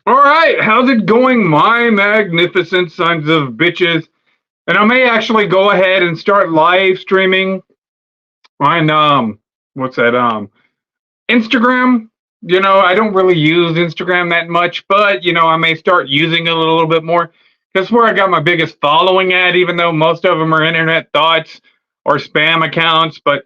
All right, how's it going, my magnificent sons of bitches? And I may actually go ahead and start live streaming on what's that Instagram. I don't really use Instagram that much, but I may start using it a little bit more. That's where I got my biggest following at, even though most of them are internet thoughts or spam accounts. But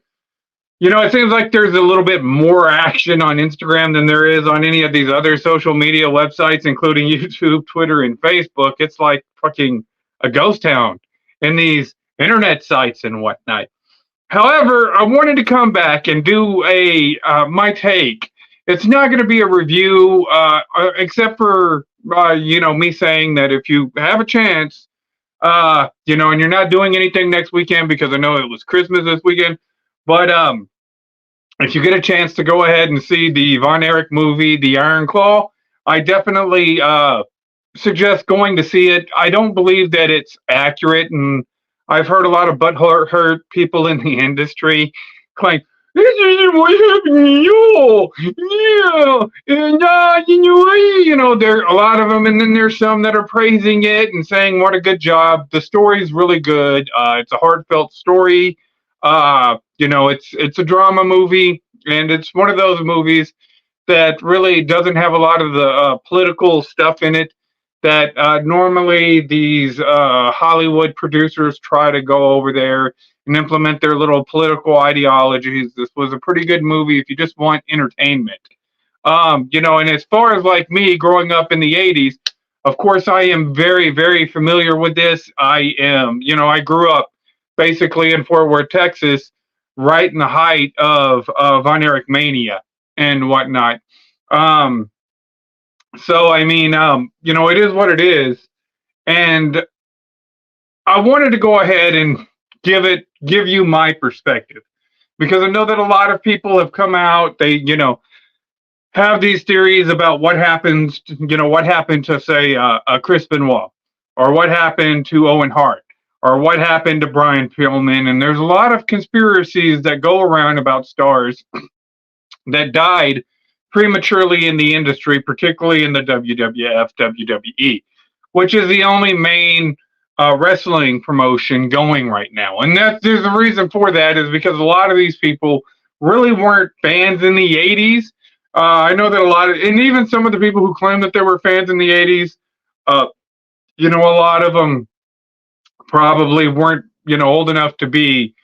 it seems like there's a little bit more action on Instagram than there is on any of these other social media websites, including YouTube, Twitter, and Facebook. It's like fucking a ghost town in these internet sites and whatnot. However, I wanted to come back and do a my take. It's not going to be a review, except for me saying that if you have a chance, and you're not doing anything next weekend because I know it was Christmas this weekend, but if you get a chance to go ahead and see the Von Erich movie, The Iron Claw, I definitely suggest going to see it. I don't believe that it's accurate, and I've heard a lot of hurt people in the industry claim this isn't what happened to you. Yeah, and there are a lot of them, and then there's some that are praising it and saying what a good job. The story's really good. It's a heartfelt story. It's a drama movie, and it's one of those movies that really doesn't have a lot of the political stuff in it that normally these Hollywood producers try to go over there and implement their little political ideologies. This was a pretty good movie if you just want entertainment. And as far as like me growing up in the 80s, of course, I am very, very familiar with this. I grew up basically in Fort Worth, Texas, right in the height of Von Erich mania and whatnot. Um, so I mean, it is what it is, and I wanted to go ahead and give you my perspective because I know that a lot of people have come out. They have these theories about what happened to say Chris Benoit, or what happened to Owen Hart, or what happened to Brian Pillman, and there's a lot of conspiracies that go around about stars that died prematurely in the industry, particularly in the WWF, WWE, which is the only main wrestling promotion going right now. And there's a reason for that is because a lot of these people really weren't fans in the 80s. I know that a lot of, and even some of the people who claim that they were fans in the 80s, a lot of them probably weren't, old enough to be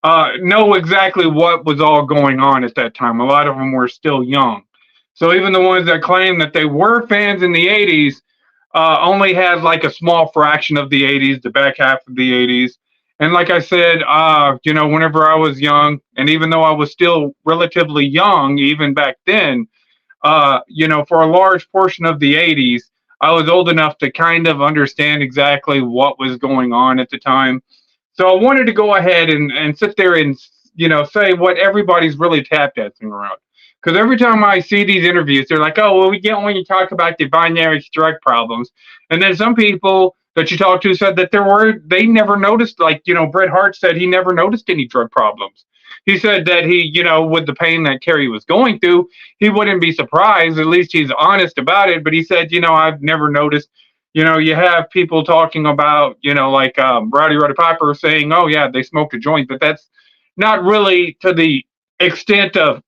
know exactly what was all going on at that time. A lot of them were still young. So even the ones that claim that they were fans in the 80s only had like a small fraction of the 80s, the back half of the 80s. And like I said, whenever I was young, and even though I was still relatively young, even back then, for a large portion of the 80s, I was old enough to kind of understand exactly what was going on at the time. So I wanted to go ahead and sit there and say what everybody's really tap dancing around. Because every time I see these interviews, they're like, "Oh, well, we get when you talk about the binary drug problems," and then some people that you talk to said that they never noticed. Like Bret Hart said he never noticed any drug problems. He said that with the pain that Kerry was going through, he wouldn't be surprised. At least he's honest about it. But he said, I've never noticed. You have people talking about, like Roddy Piper saying, "Oh yeah, they smoked a joint," but that's not really to the extent of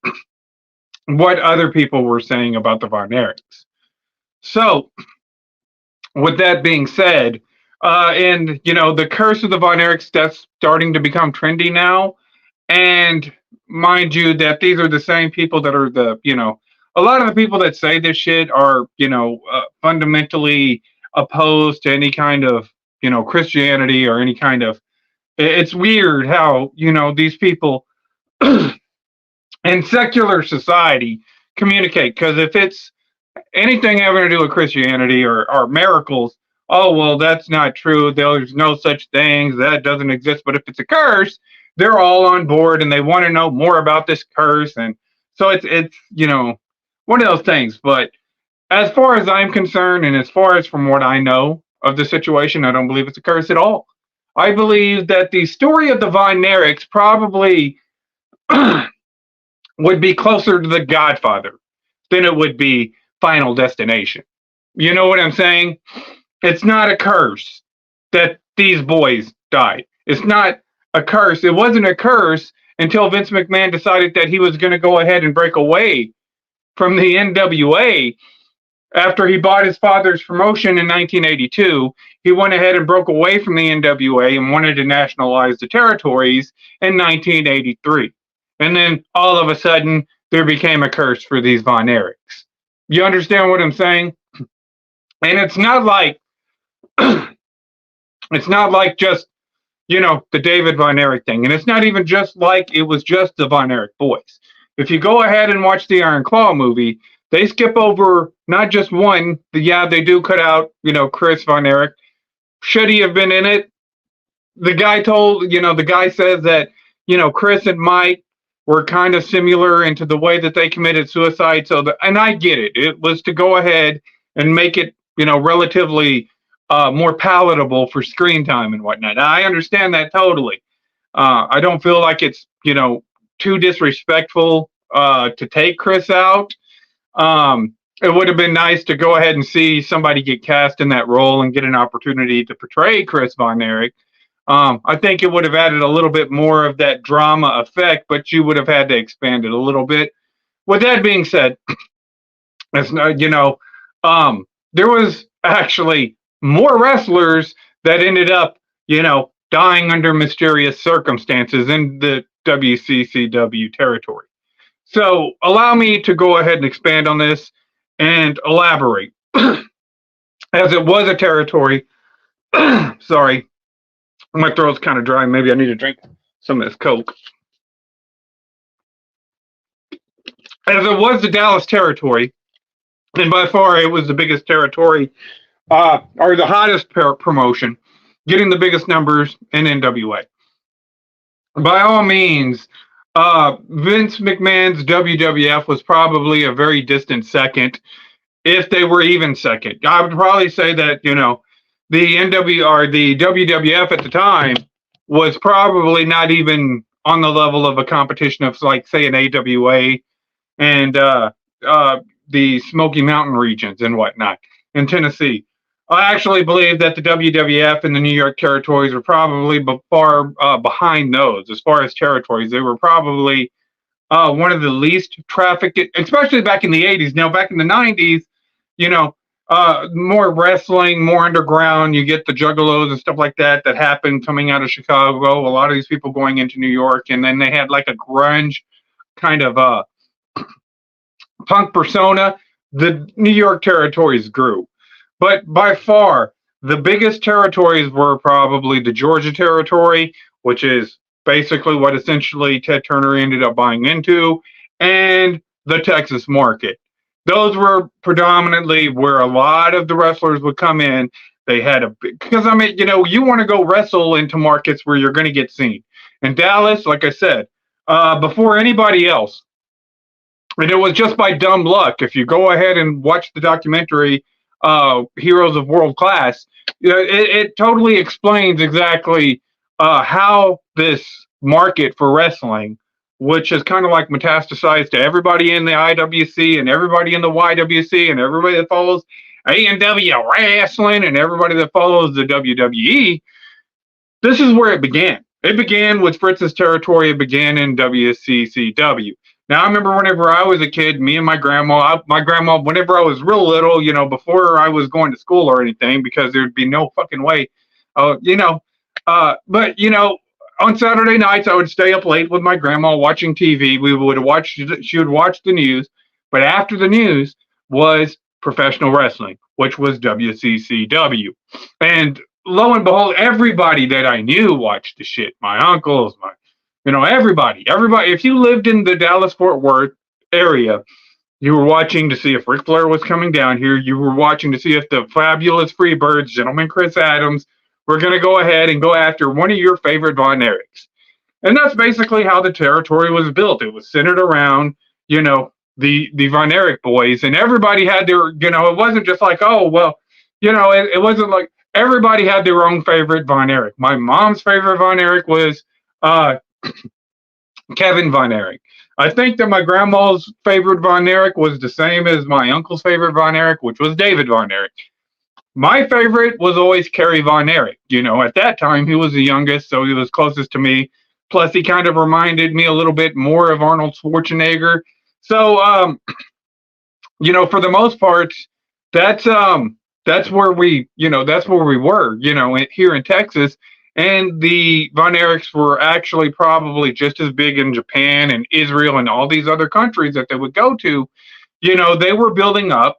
what other people were saying about the Von Erichs. So, with that being said, and the curse of the Von Erichs, that's starting to become trendy now. And mind you, that these are the same people that are a lot of the people that say this shit are fundamentally opposed to any kind of Christianity or any kind of. It's weird how these people in secular society communicate, because if it's anything having to do with Christianity or miracles, oh well, that's not true. There's no such things. That doesn't exist. But if it's a curse, they're all on board and they want to know more about this curse. And so it's one of those things. But as far as I'm concerned, and as far as from what I know of the situation, I don't believe it's a curse at all. I believe that the story of the Von Erichs probably would be closer to The Godfather than it would be Final Destination. You know what I'm saying? It's not a curse that these boys died. It's not a curse. It wasn't a curse until Vince McMahon decided that he was going to go ahead and break away from the NWA after he bought his father's promotion in 1982. He went ahead and broke away from the NWA and wanted to nationalize the territories in 1983. And then all of a sudden, there became a curse for these Von Erichs. You understand what I'm saying? And it's not like just, the David Von Erich thing. And it's not even just like it was just the Von Erich boys. If you go ahead and watch the Iron Claw movie, they skip over not just one. Yeah, they do cut out, Chris Von Erich. Should he have been in it? The guy says that, Chris and Mike were kind of similar into the way that they committed suicide. And I get it. It was to go ahead and make it, relatively more palatable for screen time and whatnot. I understand that totally. I don't feel like it's, too disrespectful to take Chris out. It would have been nice to go ahead and see somebody get cast in that role and get an opportunity to portray Chris Von Erich. I think it would have added a little bit more of that drama effect, but you would have had to expand it a little bit. With that being said, it's not, there was actually more wrestlers that ended up, dying under mysterious circumstances in the WCCW territory. So allow me to go ahead and expand on this and elaborate. As it was a territory, sorry, my throat's kind of dry. Maybe I need to drink some of this Coke. As it was the Dallas territory, and by far it was the biggest territory, or the hottest promotion, getting the biggest numbers in NWA. By all means, Vince McMahon's WWF was probably a very distant second, if they were even second. I would probably say that, the the WWF at the time was probably not even on the level of a competition of, like, say, an AWA and the Smoky Mountain regions and whatnot in Tennessee. I actually believe that the WWF and the New York territories were probably far behind those as far as territories. They were probably one of the least trafficked, especially back in the 80s. Now, back in the 90s, more wrestling, more underground. You get the juggalos and stuff like that happened coming out of Chicago. A lot of these people going into New York, and then they had like a grunge kind of punk persona. The New York territories grew. But by far, the biggest territories were probably the Georgia territory, which is basically what essentially Ted Turner ended up buying into, and the Texas market. Those were predominantly where a lot of the wrestlers would come in. They had because you want to go wrestle into markets where you're going to get seen. And Dallas, like I said, before anybody else, and it was just by dumb luck. If you go ahead and watch the documentary, Heroes of World Class, it totally explains exactly how this market for wrestling, which is kind of like metastasized to everybody in the IWC and everybody in the YWC and everybody that follows A&W wrestling and everybody that follows the WWE. This is where it began. It began with Fritz's territory. It began in WCCW. Now, I remember whenever I was a kid, me and my grandma, whenever I was real little, before I was going to school or anything, because there'd be no fucking way, but, on Saturday nights, I would stay up late with my grandma watching TV. She would watch the news, but after the news was professional wrestling, which was WCCW. And lo and behold, everybody that I knew watched the shit. My uncles, everybody. If you lived in the Dallas-Fort Worth area, you were watching to see if Ric Flair was coming down here. You were watching to see if the fabulous Freebirds, Gentleman Chris Adams, were going to go ahead and go after one of your favorite Von Erichs. And that's basically how the territory was built. It was centered around, the Von Erich boys. And everybody had their, it wasn't just like, oh, well, it wasn't like everybody had their own favorite Von Erich. My mom's favorite Von Erich was Kevin Von Erich. I think that my grandma's favorite Von Erich was the same as my uncle's favorite Von Erich, which was David Von Erich. My favorite was always Kerry Von Erich. At that time, he was the youngest, so he was closest to me. Plus, he kind of reminded me a little bit more of Arnold Schwarzenegger. So, for the most part, that's that's where we were, here in Texas. And the Von Erichs were actually probably just as big in Japan and Israel and all these other countries that they would go to. They were building up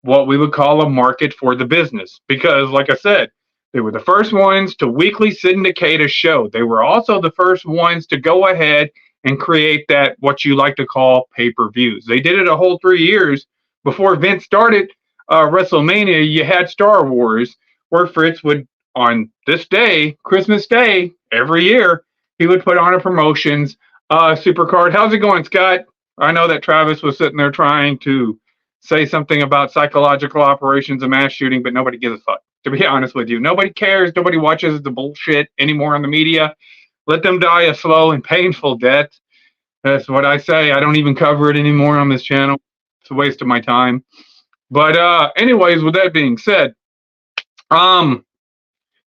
what we would call a market for the business because, like I said, they were the first ones to weekly syndicate a show. They were also the first ones to go ahead and create that, what you like to call pay-per-views. They did it a whole 3 years before Vince started WrestleMania. You had Star Wars, where Fritz would, on this day, Christmas Day, every year, he would put on a promotions Supercard. How's it going, Scott? I know that Travis was sitting there trying to say something about psychological operations and mass shooting, but nobody gives a fuck. To be honest with you, nobody cares. Nobody watches the bullshit anymore on the media. Let them die a slow and painful death. That's what I say. I don't even cover it anymore on this channel. It's a waste of my time. But anyways, with that being said, that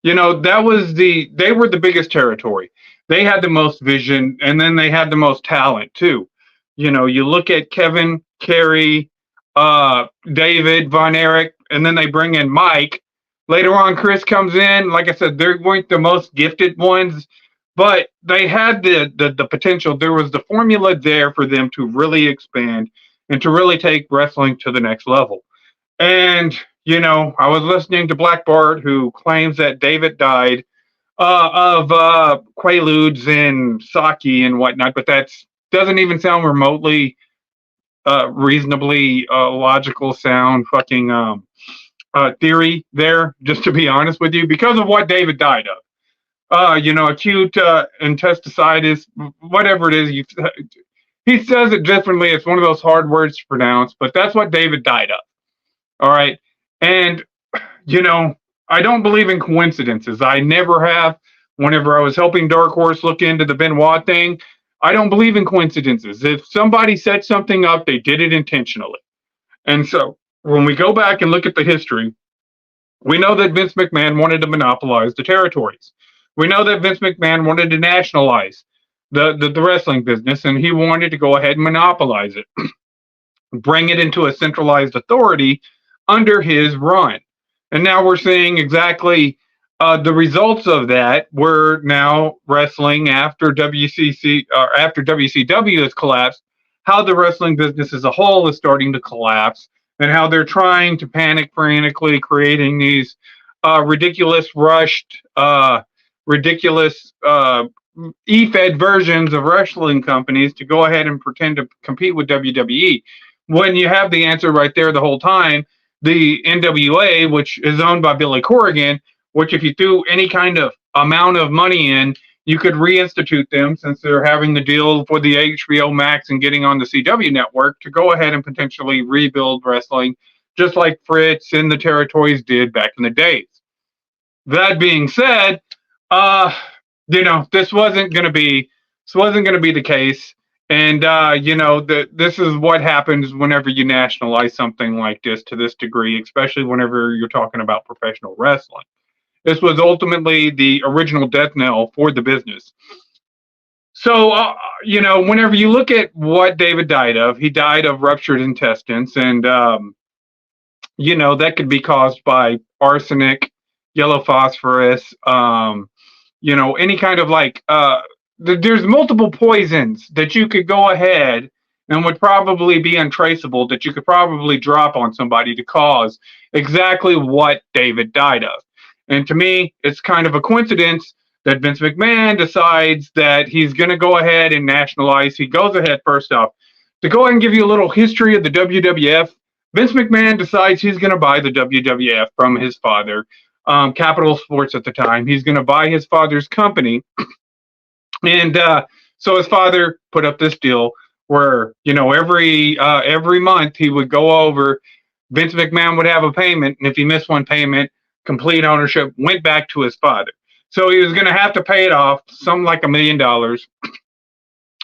was they were the biggest territory. They had the most vision, and then they had the most talent too. You look at Kevin, Kerry, David, Von Erich, and then they bring in Mike. Later on, Chris comes in. Like I said, they weren't the most gifted ones, but they had the potential. There was the formula there for them to really expand and to really take wrestling to the next level. And, I was listening to Black Bart, who claims that David died of Quaaludes and sake and whatnot, but that doesn't even sound remotely reasonably logical sound fucking theory there, just to be honest with you, because of what David died of. Acute intesticitis, whatever it is. He says it differently. It's one of those hard words to pronounce, but that's what David died of. All right. And, I don't believe in coincidences. I never have. Whenever I was helping Dark Horse look into the Benoit thing, I don't believe in coincidences. If somebody set something up, they did it intentionally. And so when we go back and look at the history, we know that Vince McMahon wanted to monopolize the territories. We know that Vince McMahon wanted to nationalize the wrestling business, and he wanted to go ahead and monopolize it, bring it into a centralized authority under his run. And now we're seeing exactly the results of that. We're now wrestling after after WCW has collapsed, how the wrestling business as a whole is starting to collapse, and how they're trying to panic frantically, creating these ridiculous rushed, ridiculous e-fed versions of wrestling companies to go ahead and pretend to compete with WWE. When you have the answer right there the whole time, the NWA, which is owned by Billy Corrigan, which if you threw any kind of amount of money in, you could reinstitute them, since they're having the deal for the HBO Max and getting on the CW network, to go ahead and potentially rebuild wrestling, just like Fritz and the territories did back in the days. That being said, this wasn't going to be the case. And, this is what happens whenever you nationalize something like this to this degree, especially whenever you're talking about professional wrestling. This was ultimately the original death knell for the business. So, whenever you look at what David died of, he died of ruptured intestines. And, that could be caused by arsenic, yellow phosphorus, any kind of there's multiple poisons that you could go ahead and would probably be untraceable, that you could probably drop on somebody to cause exactly what David died of. And to me, it's kind of a coincidence that Vince McMahon decides that he's going to go ahead and nationalize. He goes ahead, first off, to go ahead and give you a little history of the WWF. Vince McMahon decides he's going to buy the WWF from his father, Capital Sports at the time. He's going to buy his father's company. And so his father put up this deal where, every month he would go over, Vince McMahon would have a payment, and if he missed one payment, complete ownership went back to his father. So he was going to have to pay it off, something like $1 million,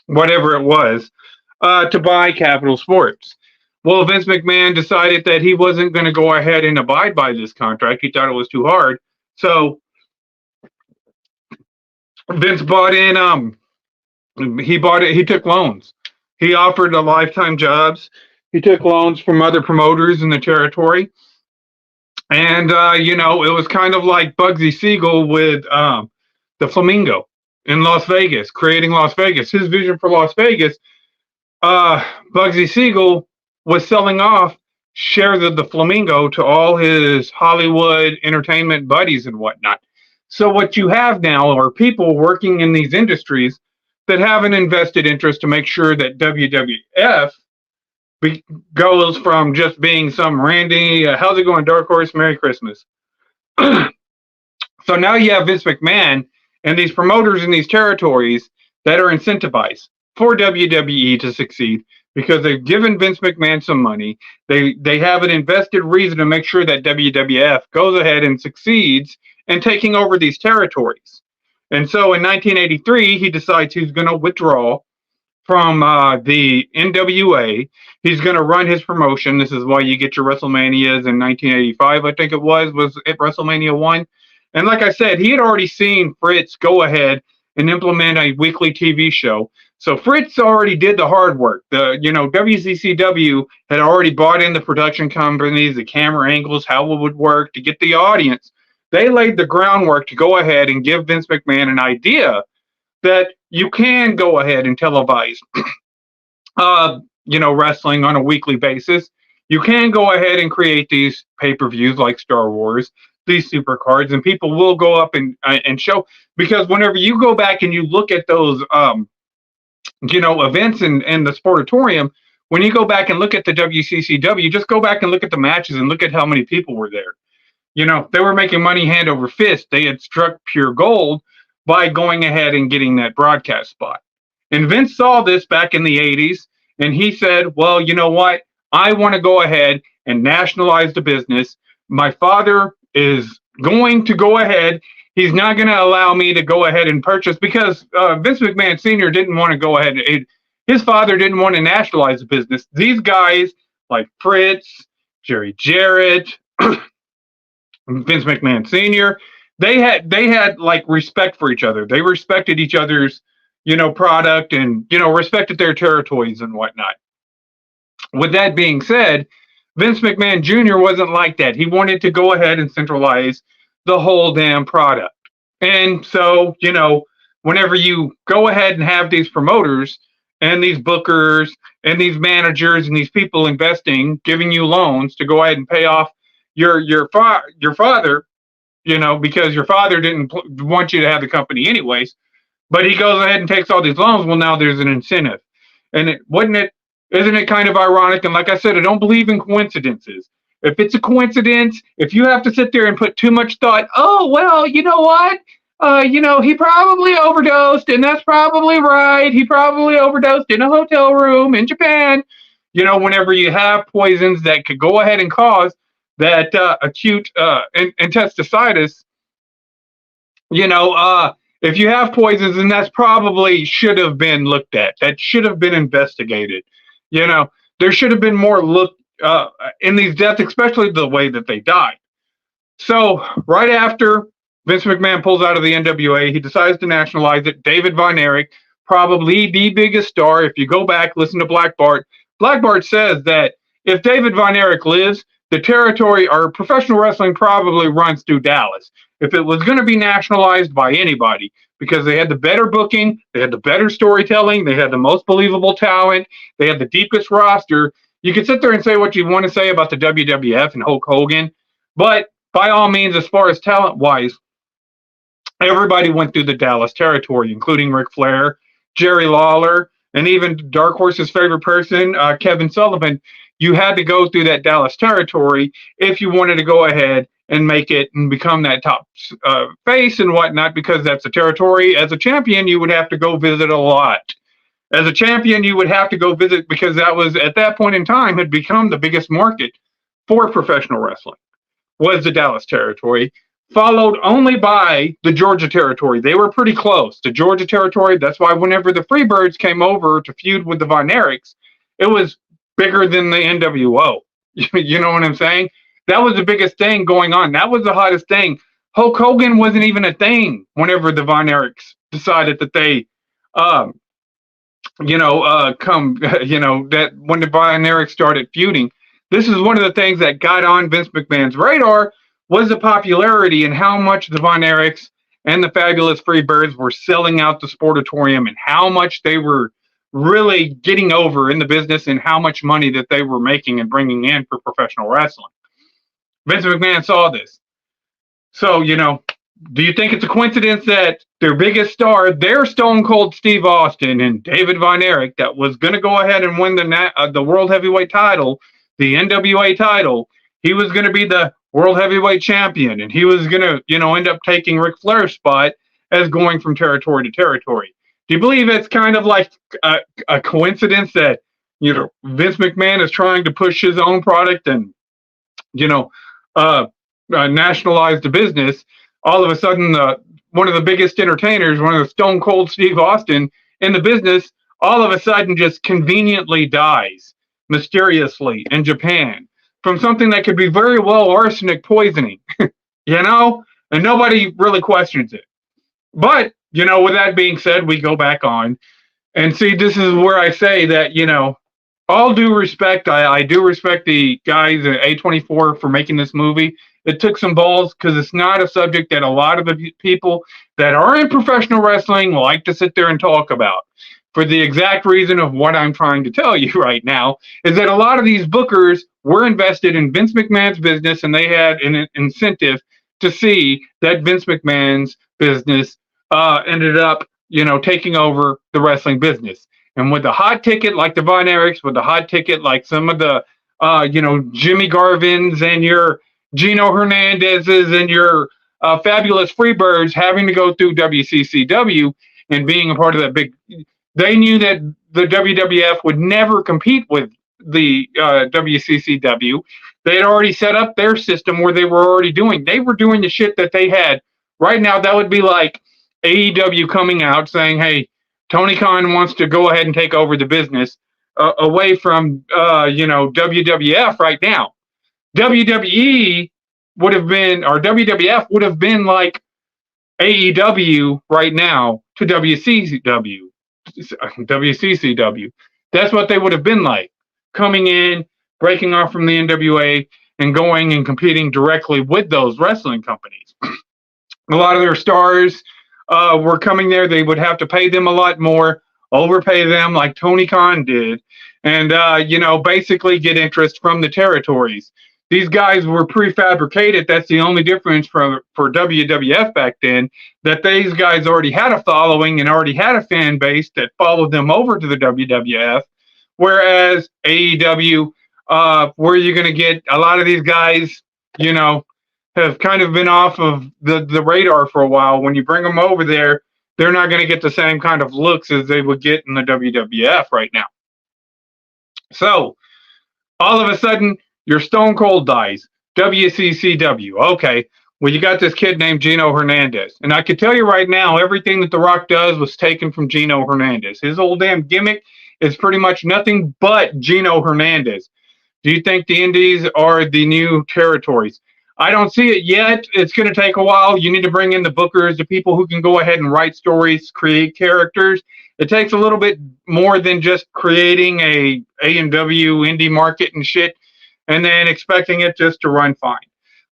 whatever it was. to buy Capital Sports. Well, Vince McMahon decided that he wasn't going to go ahead and abide by this contract. He thought it was too hard. So Vince bought in. He bought it. He took loans. He offered a lifetime jobs. He took loans from other promoters in the territory, and it was kind of like Bugsy Siegel with the Flamingo in Las Vegas, creating Las Vegas. His vision for Las Vegas. Bugsy Siegel was selling off shares of the Flamingo to all his Hollywood entertainment buddies and whatnot. So what you have now are people working in these industries that have an invested interest to make sure that WWF goes from just being some Randy, how's it going, Dark Horse, Merry Christmas. So now you have Vince McMahon and these promoters in these territories that are incentivized for WWE to succeed because they've given Vince McMahon some money. They have an invested reason to make sure that WWF goes ahead and succeeds in taking over these territories. And so in 1983, he decides he's going to withdraw from the NWA. He's going to run his promotion. This is why you get your WrestleManias in 1985, I think it was at WrestleMania 1. And like I said, he had already seen Fritz go ahead and implement a weekly TV show. So Fritz already did the hard work. WCCW had already bought in the production companies, the camera angles, how it would work to get the audience. They laid the groundwork to go ahead and give Vince McMahon an idea that you can go ahead and televise, wrestling on a weekly basis. You can go ahead and create these pay-per-views like Star Wars, these super cards, and people will go up and show, because whenever you go back and you look at those, events in the Sportatorium, when you go back and look at the WCCW, just go back and look at the matches and look at how many people were there. They were making money hand over fist. They had struck pure gold by going ahead and getting that broadcast spot. And Vince saw this back in the 80s, and he said, well, you know what? I want to go ahead and nationalize the business. My father is going to go ahead. He's not going to allow me to go ahead and purchase, because Vince McMahon Sr. didn't want to go ahead. His father didn't want to nationalize the business. These guys like Fritz, Jerry Jarrett, Vince McMahon Sr., they had like respect for each other. They respected each other's, product, and, respected their territories and whatnot. With that being said, Vince McMahon Jr. wasn't like that. He wanted to go ahead and centralize the whole damn product. And so, whenever you go ahead and have these promoters and these bookers and these managers and these people investing, giving you loans to go ahead and pay off your father, because your father didn't want you to have the company anyways, but he goes ahead and takes all these loans. Well, now there's an incentive. And isn't it kind of ironic? And like I said, I don't believe in coincidences. If it's a coincidence, if you have to sit there and put too much thought, oh, well, you know what? He probably overdosed, and that's probably right. He probably overdosed in a hotel room in Japan. Whenever you have poisons that could go ahead and cause that acute intesticitis, if you have poisons, then that's probably should have been looked at. That should have been investigated. There should have been more look in these deaths, especially the way that they died. So right after Vince McMahon pulls out of the NWA, he decides to nationalize it. David Von Erich, probably the biggest star. If you go back, listen to Black Bart. Black Bart says that if David Von Erich lives, the territory or professional wrestling probably runs through Dallas. If it was going to be nationalized by anybody, because they had the better booking, they had the better storytelling, they had the most believable talent, they had the deepest roster. You could sit there and say what you want to say about the WWF and Hulk Hogan, but by all means, as far as talent-wise, everybody went through the Dallas territory, including Ric Flair, Jerry Lawler, and even Dark Horse's favorite person, Kevin Sullivan. You had to go through that Dallas territory if you wanted to go ahead and make it and become that top face and whatnot, because that's a territory. As a champion, you would have to go visit a lot. As a champion, you would have to go visit, because that was, at that point in time, had become the biggest market for professional wrestling, was the Dallas territory. followed only by the Georgia territory. They were pretty close. The Georgia territory, that's why whenever the Freebirds came over to feud with the Von Erichs, it was bigger than the NWO. You know what I'm saying? That was the biggest thing going on. That was the hottest thing. Hulk Hogan wasn't even a thing whenever the Von Erichs decided that they, um, that when the Von Erichs started feuding, this is one of the things that got on Vince McMahon's radar was the popularity and how much the Von Erichs and the Fabulous Freebirds were selling out the Sportatorium and how much they were really getting over in the business and how much money that they were making and bringing in for professional wrestling. Vince McMahon saw this. So, do you think it's a coincidence that their biggest star, their Stone Cold Steve Austin and David Von Erich, that was going to go ahead and win the World Heavyweight title, the NWA title, he was going to be the World Heavyweight Champion, and he was going to, end up taking Ric Flair's spot as going from territory to territory. Do you believe it's kind of like a coincidence that, Vince McMahon is trying to push his own product and, nationalize the business? All of a sudden, one of the biggest entertainers, one of the Stone Cold Steve Austin in the business, all of a sudden just conveniently dies mysteriously in Japan from something that could be very well arsenic poisoning, and nobody really questions it. But, with that being said, we go back on and see, this is where I say that, all due respect, I do respect the guys at A24 for making this movie. It took some balls because it's not a subject that a lot of the people that are in professional wrestling like to sit there and talk about. For the exact reason of what I'm trying to tell you right now is that a lot of these bookers were invested in Vince McMahon's business and they had an incentive to see that Vince McMahon's business ended up, taking over the wrestling business. And with the hot ticket like the Von Erichs, with the hot ticket like some of the, Jimmy Garvins and your Gino Hernandez's and your Fabulous Freebirds having to go through WCCW and being a part of that big, they knew that the WWF would never compete with the WCCW. They had already set up their system where they were already doing the shit that they had. Right now, that would be like AEW coming out saying, hey, Tony Khan wants to go ahead and take over the business away from, WWF right now. WWE would have been, or WWF would have been like AEW right now to WCCW. That's what they would have been like, coming in, breaking off from the NWA, and going and competing directly with those wrestling companies. A lot of their stars were coming there. They would have to pay them a lot more, overpay them like Tony Khan did, and, basically get interest from the territories. These guys were prefabricated. That's the only difference for WWF back then, that these guys already had a following and already had a fan base that followed them over to the WWF, whereas AEW, where you're going to get a lot of these guys, have kind of been off of the radar for a while. When you bring them over there, they're not going to get the same kind of looks as they would get in the WWF right now. So, all of a sudden, your Stone Cold dies. WCCW. Okay. Well, you got this kid named Gino Hernandez. And I can tell you right now, everything that The Rock does was taken from Gino Hernandez. His old damn gimmick is pretty much nothing but Gino Hernandez. Do you think the Indies are the new territories? I don't see it yet. It's going to take a while. You need to bring in the bookers, the people who can go ahead and write stories, create characters. It takes a little bit more than just creating a A&W indie market and shit and then expecting it just to run fine.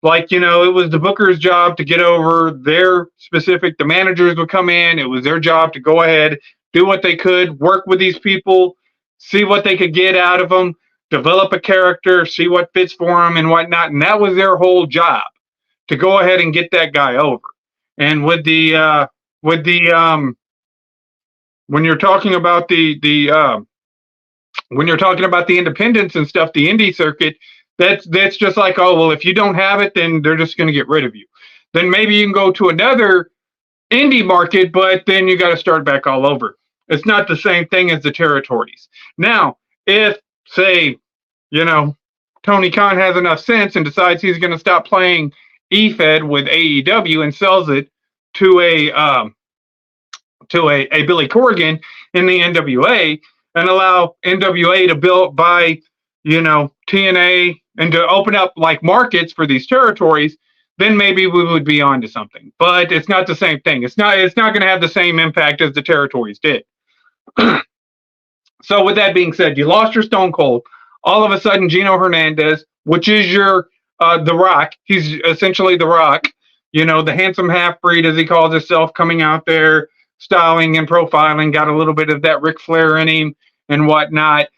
Like, it was the booker's job to get over their specific, the managers would come in. It was their job to go ahead, do what they could, work with these people, see what they could get out of them, develop a character, see what fits for them and whatnot. And that was their whole job, to go ahead and get that guy over. And when you're talking about when you're talking about the independents and stuff, the indie circuit, that's just like, oh, well, if you don't have it, then they're just going to get rid of you. Then maybe you can go to another indie market, but then you got to start back all over. It's not the same thing as the territories. Now, if, say, Tony Khan has enough sense and decides he's going to stop playing E-Fed with AEW and sells it to a Billy Corgan in the NWA, and allow NWA to buy, TNA, and to open up like markets for these territories, then maybe we would be onto something. But it's not the same thing. It's not going to have the same impact as the territories did. So with that being said, you lost your Stone Cold. All of a sudden, Gino Hernandez, which is your The Rock, he's essentially The Rock, the handsome half-breed, as he calls himself, coming out there, styling and profiling, got a little bit of that Ric Flair in him and whatnot.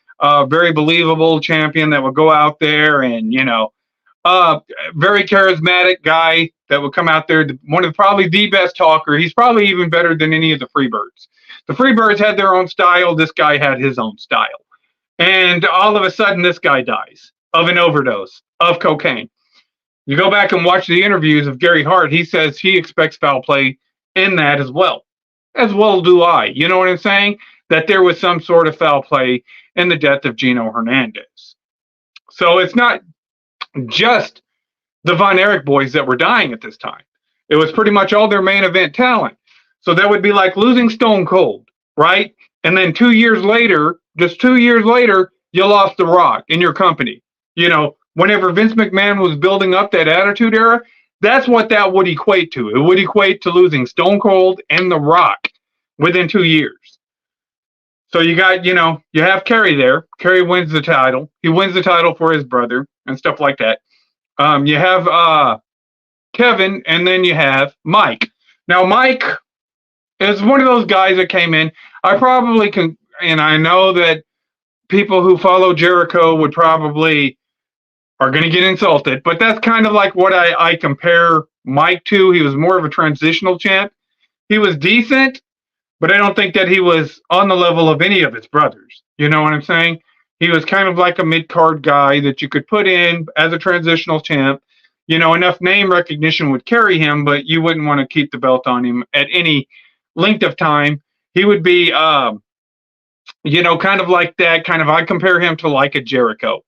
Very believable champion that would go out there and, very charismatic guy that would come out there. One of probably the best talker. He's probably even better than any of the Freebirds. The Freebirds had their own style. This guy had his own style. And all of a sudden, this guy dies of an overdose of cocaine. You go back and watch the interviews of Gary Hart. He says he expects foul play in that as well. As well do I. You know what I'm saying? That there was some sort of foul play in the death of Gino Hernandez. So it's not just the Von Erich boys that were dying at this time. It was pretty much all their main event talent. So that would be like losing Stone Cold, right? And then 2 years later, just 2 years later, you lost The Rock in your company. Whenever Vince McMahon was building up that Attitude Era, that's what that would equate to. It would equate to losing Stone Cold and The Rock within 2 years. So you got, you have Kerry there. Kerry wins the title. He wins the title for his brother and stuff like that. You have Kevin, and then you have Mike. Now, Mike is one of those guys that came in. I probably can, and I know that people who follow Jericho would probably are going to get insulted, but that's kind of like what I compare Mike to. He was more of a transitional champ. He was decent, but I don't think that he was on the level of any of his brothers. You know what I'm saying? He was kind of like a mid-card guy that you could put in as a transitional champ. Enough name recognition would carry him, but you wouldn't want to keep the belt on him at any length of time. He would be, kind of like that. I compare him to like a Jericho.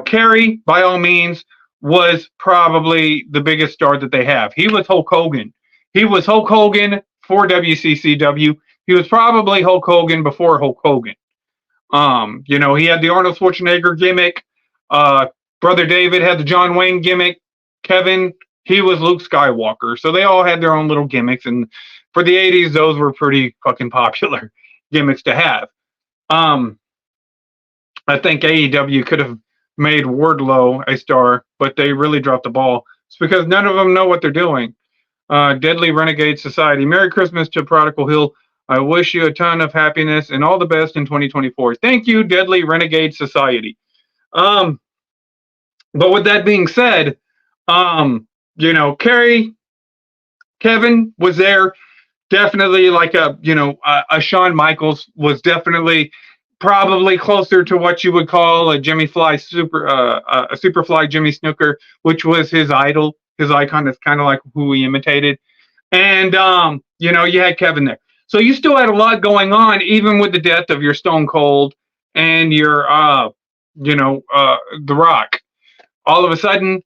Kerry, by all means, was probably the biggest star that they have. He was Hulk Hogan. He was Hulk Hogan for WCCW. He was probably Hulk Hogan before Hulk Hogan. He had the Arnold Schwarzenegger gimmick. Brother David had the John Wayne gimmick. Kevin, he was Luke Skywalker. So they all had their own little gimmicks. And for the 80s, those were pretty fucking popular gimmicks to have. I think AEW could have made Wardlow a star, but they really dropped the ball. It's because none of them know what they're doing. Deadly Renegade Society. Merry Christmas to Prodigal Hill. I wish you a ton of happiness and all the best in 2024. Thank you, Deadly Renegade Society. But with that being said, Kerry, Kevin was there. Definitely like a Shawn Michaels was definitely probably closer to what you would call a Jimmy Fly a Superfly Jimmy Snuka, which was his idol, his icon. That's kind of like who he imitated. And, you had Kevin there. So you still had a lot going on, even with the death of your Stone Cold and your, The Rock. All of a sudden,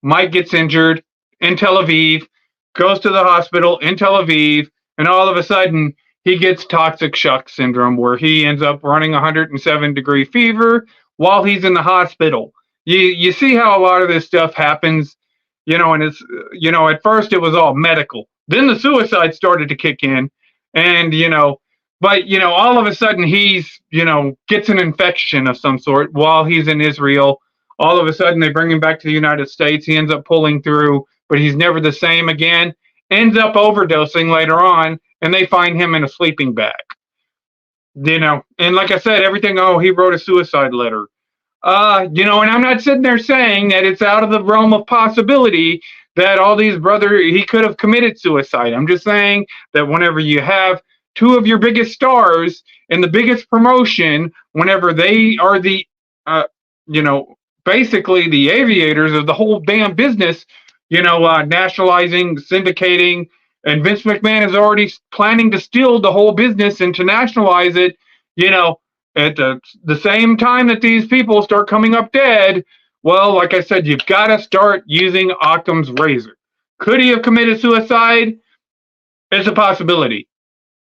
Mike gets injured in Tel Aviv, goes to the hospital in Tel Aviv, and all of a sudden he gets toxic shock syndrome where he ends up running 107-degree fever while he's in the hospital. You see how a lot of this stuff happens, and it's, at first it was all medical. Then the suicide started to kick in, and, but, all of a sudden he's, gets an infection of some sort while he's in Israel. All of a sudden they bring him back to the United States. He ends up pulling through, but he's never the same again. Ends up overdosing later on, and they find him in a sleeping bag. And like I said, everything, he wrote a suicide letter. And I'm not sitting there saying that it's out of the realm of possibility that all these he could have committed suicide. I'm just saying that whenever you have two of your biggest stars in the biggest promotion, whenever they are the, basically the aviators of the whole damn business, nationalizing, syndicating, and Vince McMahon is already planning to steal the whole business and to nationalize it, at the same time that these people start coming up dead, Well, like I said, you've got to start using Occam's razor. Could he have committed suicide? It's a possibility.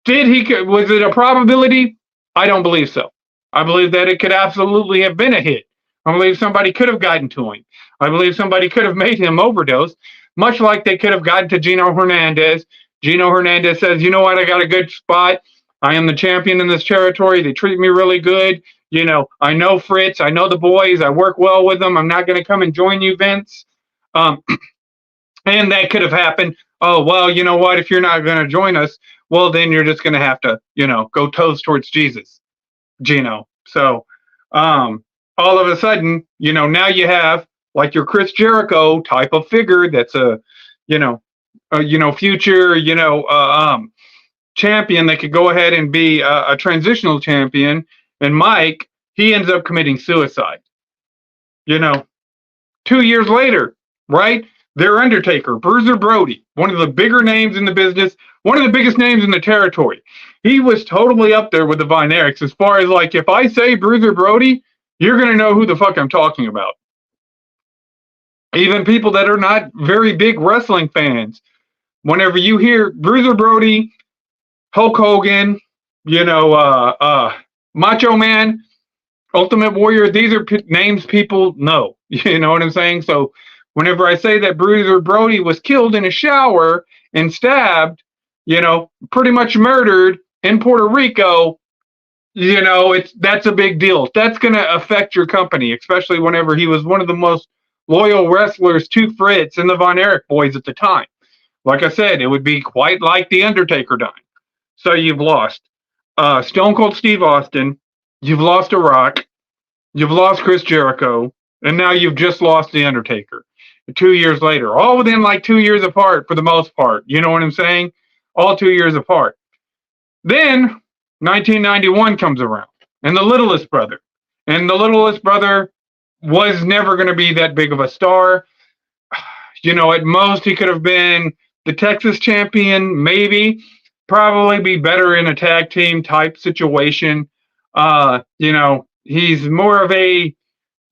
Was it a probability? I don't believe so. I believe that it could absolutely have been a hit. I believe somebody could have gotten to him. I believe somebody could have made him overdose, much like they could have gotten to Gino Hernandez. Gino Hernandez says, you know what, I got a good spot. I am the champion in this territory. They treat me really good. I know Fritz. I know the boys. I work well with them. I'm not going to come and join you, Vince. Um, and that could have happened. Oh, well, you know what? If you're not going to join us, well, then you're just going to have to, go toes towards Jesus, Gino. So all of a sudden, now you have like your Chris Jericho type of figure that's future, champion that could go ahead and be a transitional champion. And Mike, he ends up committing suicide. 2 years later, right? Their Undertaker, Bruiser Brody, one of the bigger names in the business, one of the biggest names in the territory. He was totally up there with the Von Erichs as far as like, if I say Bruiser Brody, you're going to know who the fuck I'm talking about. Even people that are not very big wrestling fans, whenever you hear Bruiser Brody, Hulk Hogan, Macho Man, Ultimate Warrior, these are names people know. You know what I'm saying? So whenever I say that Bruiser Brody was killed in a shower and stabbed, pretty much murdered in Puerto Rico, that's a big deal. That's going to affect your company, especially whenever he was one of the most loyal wrestlers to Fritz and the Von Erich boys at the time. Like I said, it would be quite like the Undertaker dying. So you've lost Stone Cold Steve Austin, you've lost The Rock, you've lost Chris Jericho, and now you've just lost the Undertaker. 2 years later, all within like 2 years apart for the most part. You know what I'm saying? All 2 years apart. Then 1991 comes around, and the Littlest Brother. And the Littlest Brother was never going to be that big of a star. At most, he could have been the Texas champion, maybe. Probably be better in a tag team type situation. He's more of a,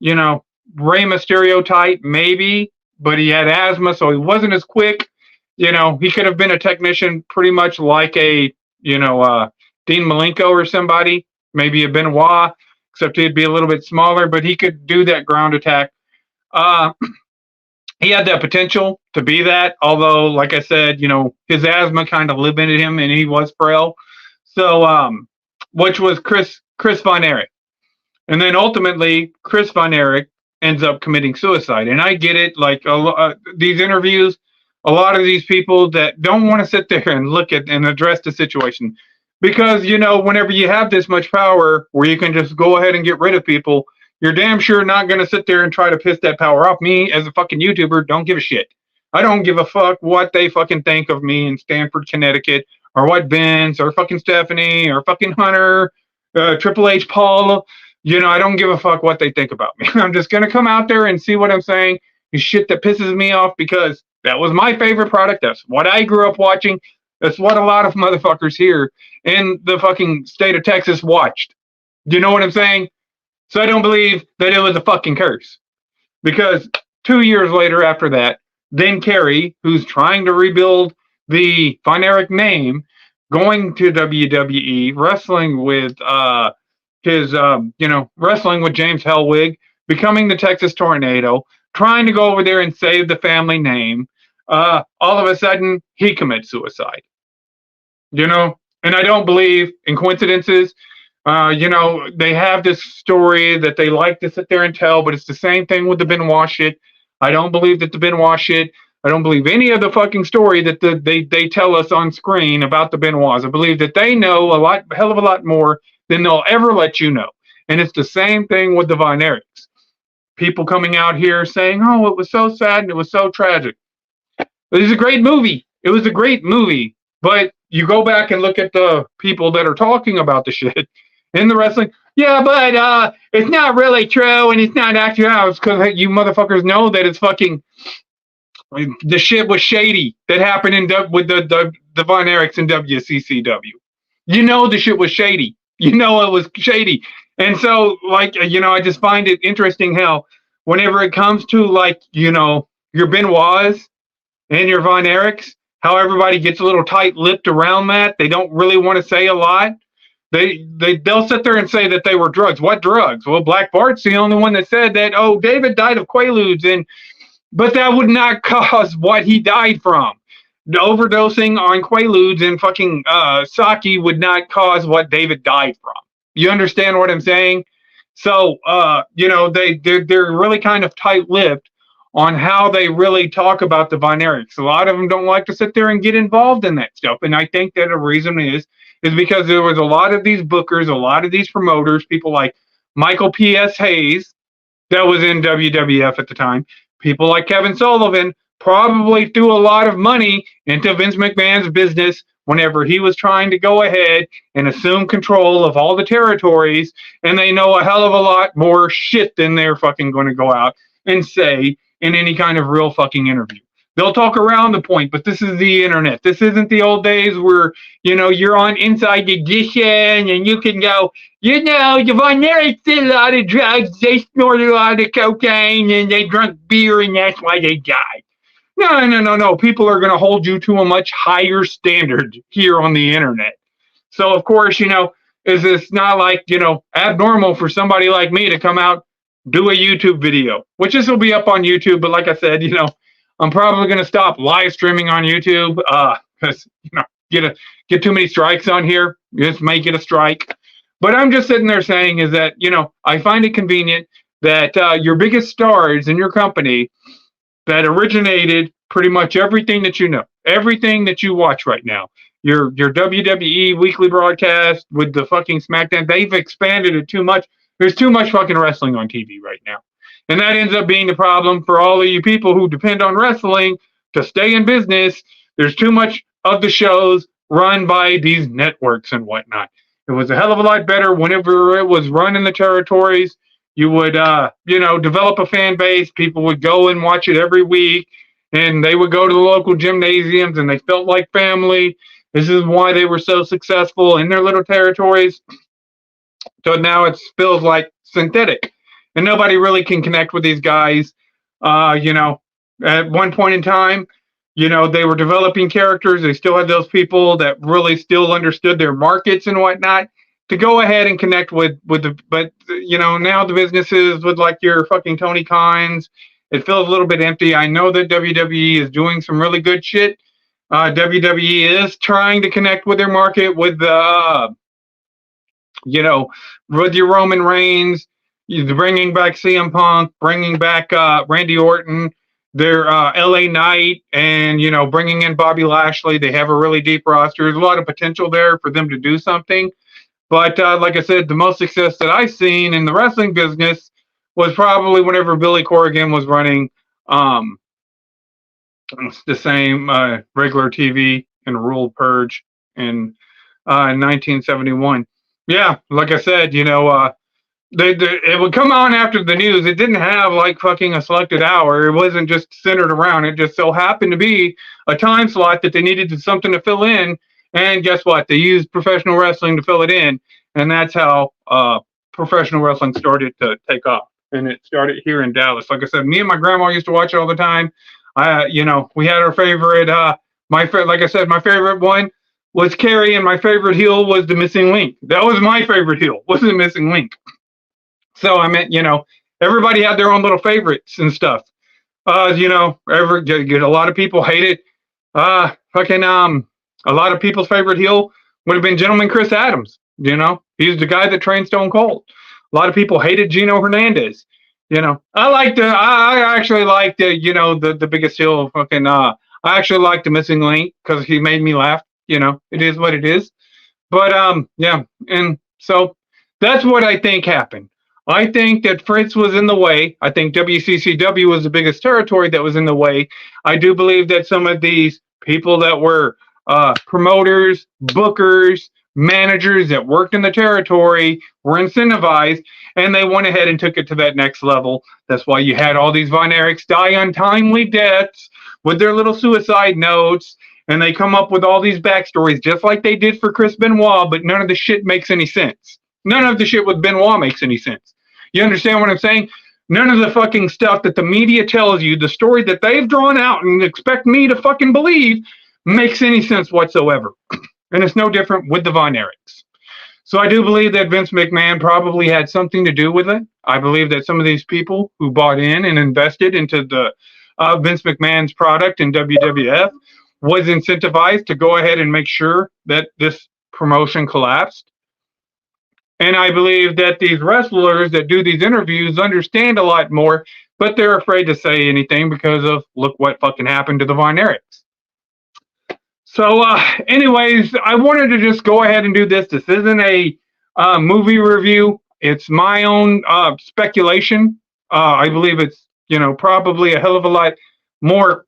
Rey Mysterio type, maybe, but he had asthma, so he wasn't as quick. He could have been a technician pretty much like a, Dean Malenko or somebody, maybe a Benoit, except he'd be a little bit smaller, but he could do that ground attack. He had that potential to be that, although, like I said, his asthma kind of limited him, and he was frail. So, which was Chris Von Erich. And then ultimately, Chris Von Erich ends up committing suicide. And I get it, like these interviews, a lot of these people that don't want to sit there and look at and address the situation. Because, whenever you have this much power where you can just go ahead and get rid of people, you're damn sure not going to sit there and try to piss that power off. Me, as a fucking YouTuber, don't give a shit. I don't give a fuck what they fucking think of me in Stamford, Connecticut, or what Vince, or fucking Stephanie, or fucking Hunter, Triple H, Paul. I don't give a fuck what they think about me. I'm just going to come out there and see what I'm saying. Is shit that pisses me off because that was my favorite product. That's what I grew up watching. That's what a lot of motherfuckers here in the fucking state of Texas watched. Do you know what I'm saying? So I don't believe that it was a fucking curse. Because 2 years later after that, then Kerry, who's trying to rebuild the Von Erich name, going to WWE, wrestling with wrestling with James Hellwig, becoming the Texas Tornado, trying to go over there and save the family name. All of a sudden, he commits suicide. And I don't believe in coincidences. They have this story that they like to sit there and tell, but it's the same thing with the Benoit shit. I don't believe that the Benoit shit. I don't believe any of the fucking story that they tell us on screen about the Benoits. I believe that they know a hell of a lot more than they'll ever let you know. And it's the same thing with the Von Erichs. People coming out here saying, oh, it was so sad and it was so tragic. It was a great movie. It was a great movie. But you go back and look at the people that are talking about the shit in the wrestling. Yeah, but it's not really true and it's not actual. Because you motherfuckers know that it's fucking, the shit was shady that happened with the Von Erichs in WCCW. The shit was shady. It was shady. And so, I just find it interesting how whenever it comes to, like, your Benoits and your Von Erichs, how everybody gets a little tight-lipped around that. They don't really want to say a lot. They'll sit there and say that they were drugs. What drugs? Well, Black Bart's the only one that said that, oh, David died of Quaaludes, but that would not cause what he died from. The overdosing on Quaaludes and fucking sake would not cause what David died from. You understand what I'm saying? So, they're really kind of tight-lipped on how they really talk about the Von Erichs. A lot of them don't like to sit there and get involved in that stuff. And I think that a reason is because there was a lot of these bookers, a lot of these promoters, people like Michael P.S. Hayes, that was in WWF at the time, people like Kevin Sullivan, probably threw a lot of money into Vince McMahon's business whenever he was trying to go ahead and assume control of all the territories, and they know a hell of a lot more shit than they're fucking going to go out and say in any kind of real fucking interview. They'll talk around the point, but this is the internet. This isn't the old days where, you're on Inside Edition and you can go, the Von Erichs did a lot of drugs, they snorted a lot of cocaine, and they drank beer, and that's why they died. No. People are going to hold you to a much higher standard here on the internet. So, of course, is this not like, abnormal for somebody like me to come out, do a YouTube video, which this will be up on YouTube. But like I said, I'm probably going to stop live streaming on YouTube because, get too many strikes on here. Just make it a strike. But I'm just sitting there saying is that, I find it convenient that your biggest stars in your company that originated pretty much everything that everything that you watch right now, your WWE weekly broadcast with the fucking SmackDown, they've expanded it too much. There's too much fucking wrestling on TV right now. And that ends up being the problem for all of you people who depend on wrestling to stay in business. There's too much of the shows run by these networks and whatnot. It was a hell of a lot better whenever it was run in the territories. You would, develop a fan base. People would go and watch it every week, and they would go to the local gymnasiums, and they felt like family. This is why they were so successful in their little territories. So now it feels like synthetic, and nobody really can connect with these guys. At one point in time, they were developing characters. They still had those people that really still understood their markets and whatnot to go ahead and connect with but now the businesses with like your fucking Tony Khans, it feels a little bit empty. I know that WWE is doing some really good shit. WWE is trying to connect with their market with with your Roman Reigns, bringing back CM Punk, bringing back Randy Orton, their LA Knight, and bringing in Bobby Lashley. They have a really deep roster. There's a lot of potential there for them to do something. But like I said, the most success that I've seen in the wrestling business was probably whenever Billy Corgan was running the same regular TV and Ruled Purge in 1971. Yeah, like I said, it would come on after the news. It didn't have like fucking a selected hour. It wasn't just centered around. It just so happened to be a time slot that they needed something to fill in. And guess what? They used professional wrestling to fill it in. And that's how professional wrestling started to take off. And it started here in Dallas. Like I said, me and my grandma used to watch it all the time. We had our favorite, like I said, my favorite one was Kerry, and my favorite heel was the Missing Link. That was my favorite heel, was the Missing Link. So I meant, everybody had their own little favorites and stuff. A lot of people hated, a lot of people's favorite heel would have been Gentleman Chris Adams. He's the guy that trained Stone Cold. A lot of people hated Gino Hernandez. I actually liked the biggest heel fucking, I actually liked the Missing Link because he made me laugh. It is what it is. But, and so that's what I think happened. I think that Fritz was in the way. I think WCCW was the biggest territory that was in the way. I do believe that some of these people that were promoters, bookers, managers that worked in the territory were incentivized, and they went ahead and took it to that next level. That's why you had all these Von Erichs die untimely deaths with their little suicide notes, and they come up with all these backstories, just like they did for Chris Benoit, but none of the shit makes any sense. None of the shit with Benoit makes any sense. You understand what I'm saying? None of the fucking stuff that the media tells you, the story that they've drawn out and expect me to fucking believe, makes any sense whatsoever. And it's no different with the Von Erichs. So I do believe that Vince McMahon probably had something to do with it. I believe that some of these people who bought in and invested into the Vince McMahon's product in WWF was incentivized to go ahead and make sure that this promotion collapsed. And I believe that these wrestlers that do these interviews understand a lot more, but they're afraid to say anything because of look what fucking happened to the Von Erichs. So, anyways, I wanted to just go ahead and do this. This isn't a movie review. It's my own speculation. I believe it's, probably a hell of a lot more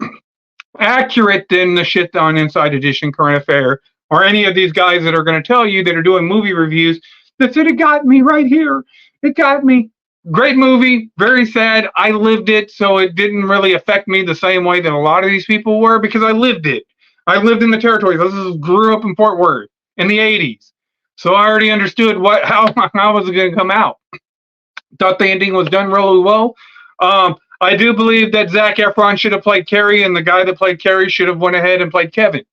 accurate than the shit on Inside Edition, Current Affair, or any of these guys that are going to tell you that are doing movie reviews that said it got me right here. It got me. Great movie. Very sad. I lived it, so it didn't really affect me the same way that a lot of these people were because I lived it. I lived in the territories. I grew up in Fort Worth in the 80s. So I already understood how was it going to come out. Thought the ending was done really well. I do believe that Zac Efron should have played Kerry, and the guy that played Kerry should have went ahead and played Kevin.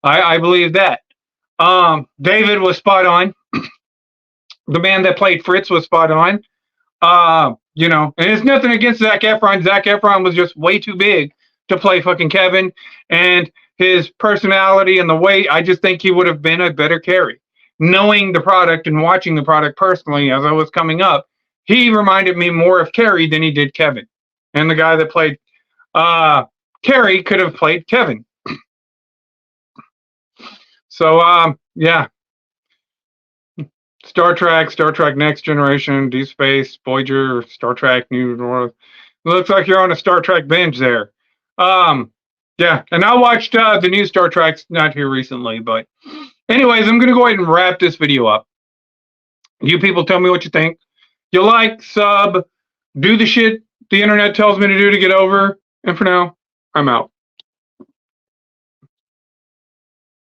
I believe that. David was spot on. The man that played Fritz was spot on. And it's nothing against Zac Efron. Zac Efron was just way too big to play fucking Kevin. And his personality and the way, I just think he would have been a better Kerry. Knowing the product and watching the product personally as I was coming up, he reminded me more of Kerry than he did Kevin. And the guy that played Kerry could have played Kevin. So, yeah. Star Trek Next Generation, Deep Space, Voyager, Star Trek New World. Looks like you're on a Star Trek binge there. Yeah, and I watched the new Star Trek not here recently, but anyways, I'm going to go ahead and wrap this video up. You people tell me what you think. You like, sub, do the shit the internet tells me to do to get over, and for now, I'm out.